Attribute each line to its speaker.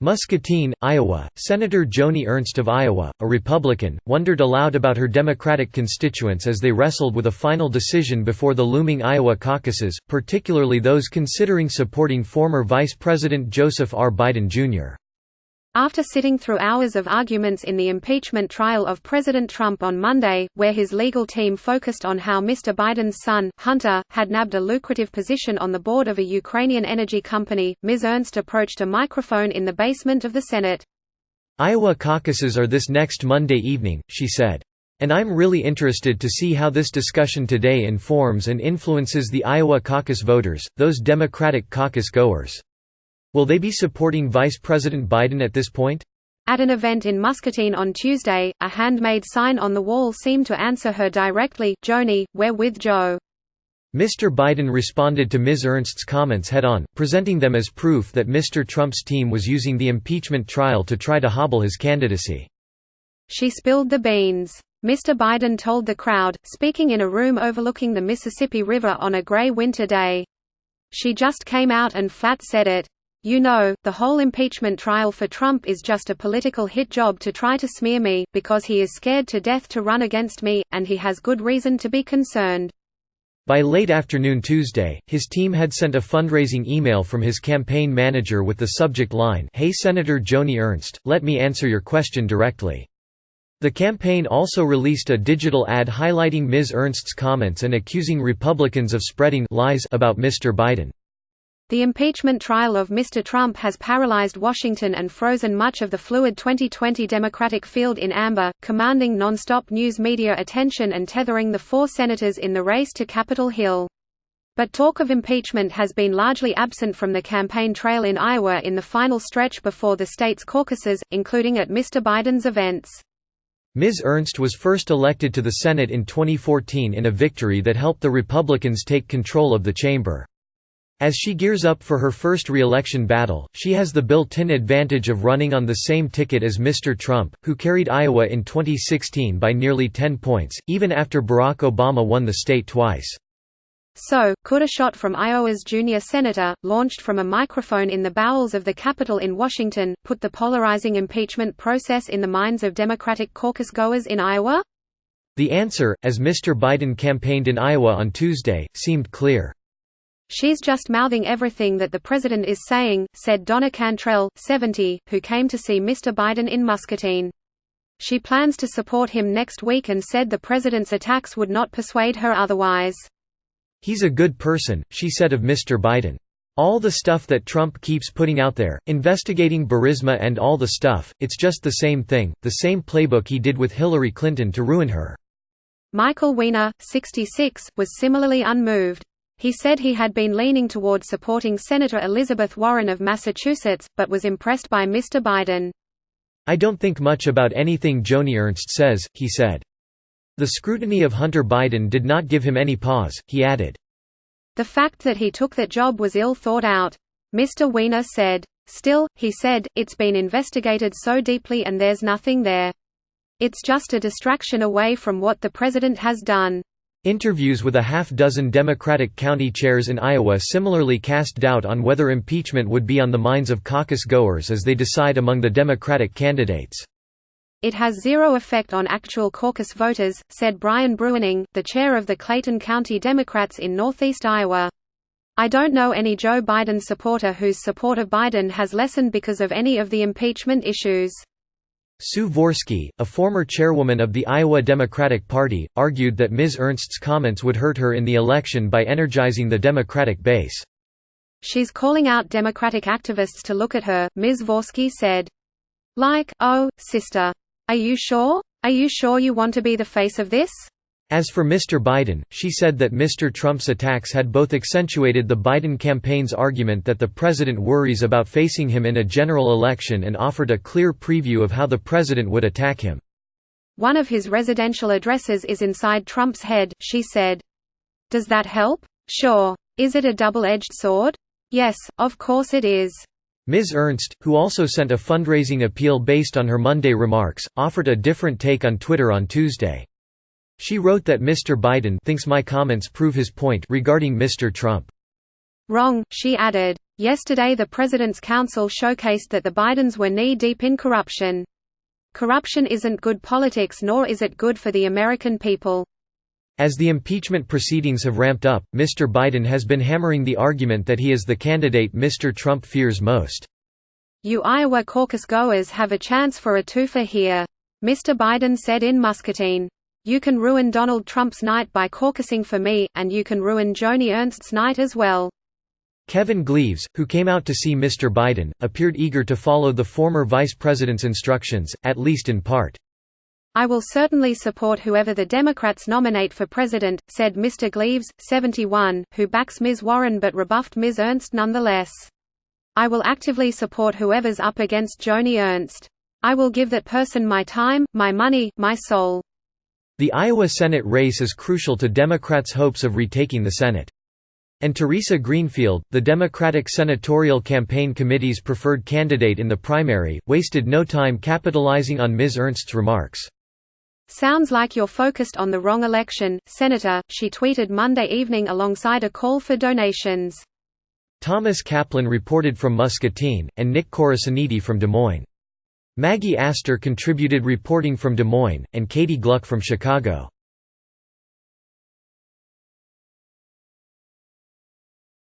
Speaker 1: Muscatine, Iowa, Senator Joni Ernst of Iowa, a Republican, wondered aloud about her Democratic constituents as they wrestled with a final decision before the looming Iowa caucuses, particularly those considering supporting former Vice President Joseph R. Biden, Jr.
Speaker 2: After sitting through hours of arguments in the impeachment trial of President Trump on Monday, where his legal team focused on how Mr. Biden's son, Hunter, had nabbed a lucrative position on the board of a Ukrainian energy company, Ms. Ernst approached a microphone in the basement of the Senate.
Speaker 1: "Iowa caucuses are this next Monday evening," she said. "And I'm really interested to see how this discussion today informs and influences the Iowa caucus voters, those Democratic caucus goers. Will they be supporting Vice President Biden at this point?"
Speaker 2: At an event in Muscatine on Tuesday, a handmade sign on the wall seemed to answer her directly, "Joni, we're with Joe."
Speaker 1: Mr. Biden responded to Ms. Ernst's comments head-on, presenting them as proof that Mr. Trump's team was using the impeachment trial to try to hobble his candidacy.
Speaker 2: She spilled the beans. Mr. Biden told the crowd, speaking in a room overlooking the Mississippi River on a gray winter day. "She just came out and flat said it. You know, the whole impeachment trial for Trump is just a political hit job to try to smear me, because he is scared to death to run against me, and he has good reason to be concerned."
Speaker 1: By late afternoon Tuesday, his team had sent a fundraising email from his campaign manager with the subject line, "Hey Senator Joni Ernst, let me answer your question directly." The campaign also released a digital ad highlighting Ms. Ernst's comments and accusing Republicans of spreading lies about Mr. Biden.
Speaker 2: The impeachment trial of Mr. Trump has paralyzed Washington and frozen much of the fluid 2020 Democratic field in amber, commanding non-stop news media attention and tethering the 4 senators in the race to Capitol Hill. But talk of impeachment has been largely absent from the campaign trail in Iowa in the final stretch before the state's caucuses, including at Mr. Biden's events.
Speaker 1: Ms. Ernst was first elected to the Senate in 2014 in a victory that helped the Republicans take control of the chamber. As she gears up for her first re-election battle, she has the built-in advantage of running on the same ticket as Mr. Trump, who carried Iowa in 2016 by nearly 10 points, even after Barack Obama won the state twice.
Speaker 2: So, could a shot from Iowa's junior senator, launched from a microphone in the bowels of the Capitol in Washington, put the polarizing impeachment process in the minds of Democratic caucus goers in Iowa?
Speaker 1: The answer, as Mr. Biden campaigned in Iowa on Tuesday, seemed clear.
Speaker 2: "She's just mouthing everything that the president is saying," said Donna Cantrell, 70, who came to see Mr. Biden in Muscatine. She plans to support him next week and said the president's attacks would not persuade her otherwise.
Speaker 1: "He's a good person," she said of Mr. Biden. "All the stuff that Trump keeps putting out there, investigating Burisma and all the stuff, it's just the same thing, the same playbook he did with Hillary Clinton to ruin her."
Speaker 2: Michael Weiner, 66, was similarly unmoved. He said he had been leaning toward supporting Senator Elizabeth Warren of Massachusetts, but was impressed by Mr. Biden.
Speaker 1: "I don't think much about anything Joni Ernst says," he said. "The scrutiny of Hunter Biden did not give him any pause," he added.
Speaker 2: "The fact that he took that job was ill thought out," Mr. Weiner said. "Still," he said, "it's been investigated so deeply and there's nothing there. It's just a distraction away from what the president has done."
Speaker 1: Interviews with a half-dozen Democratic county chairs in Iowa similarly cast doubt on whether impeachment would be on the minds of caucus goers as they decide among the Democratic candidates.
Speaker 2: "It has zero effect on actual caucus voters," said Brian Bruining, the chair of the Clayton County Democrats in northeast Iowa. "I don't know any Joe Biden supporter whose support of Biden has lessened because of any of the impeachment issues."
Speaker 1: Sue Vorsky, a former chairwoman of the Iowa Democratic Party, argued that Ms. Ernst's comments would hurt her in the election by energizing the Democratic base.
Speaker 2: "She's calling out Democratic activists to look at her," Ms. Vorsky said. "Like, oh, sister. Are you sure? Are you sure you want to be the face of this?" As
Speaker 1: for Mr. Biden, she said that Mr. Trump's attacks had both accentuated the Biden campaign's argument that the president worries about facing him in a general election and offered a clear preview of how the president would attack him.
Speaker 2: "One of his residential addresses is inside Trump's head," she said. "Does that help? Sure. Is it a double-edged sword? Yes, of course it is."
Speaker 1: Ms. Ernst, who also sent a fundraising appeal based on her Monday remarks, offered a different take on Twitter on Tuesday. She wrote that Mr. Biden thinks my comments prove his point regarding Mr. Trump.
Speaker 2: "Wrong," she added. Yesterday the President's Council showcased that the Bidens were knee-deep in corruption. Corruption isn't good politics, nor is it good for the American people.
Speaker 1: As the impeachment proceedings have ramped up, Mr. Biden has been hammering the argument that he is the candidate Mr. Trump fears most.
Speaker 2: You Iowa caucus goers have a chance for a twofer here. Mr. Biden said in Muscatine. You can ruin Donald Trump's night by caucusing for me, and you can ruin Joni Ernst's night as well.
Speaker 1: Kevin Gleaves, who came out to see Mr. Biden, appeared eager to follow the former vice president's instructions, at least in part.
Speaker 2: I will certainly support whoever the Democrats nominate for president, said Mr. Gleaves, 71, who backs Ms. Warren but rebuffed Ms. Ernst nonetheless. I will actively support whoever's up against Joni Ernst. I will give that person my time, my money, my soul.
Speaker 1: The Iowa Senate race is crucial to Democrats' hopes of retaking the Senate. And Teresa Greenfield, the Democratic Senatorial Campaign Committee's preferred candidate in the primary, wasted no time capitalizing on Ms. Ernst's remarks.
Speaker 2: Sounds like you're focused on the wrong election, Senator, she tweeted Monday evening alongside a call for donations.
Speaker 1: Thomas Kaplan reported from Muscatine, and Nick Corasaniti from Des Moines. Maggie Astor contributed reporting from Des Moines, and Katie Gluck from Chicago.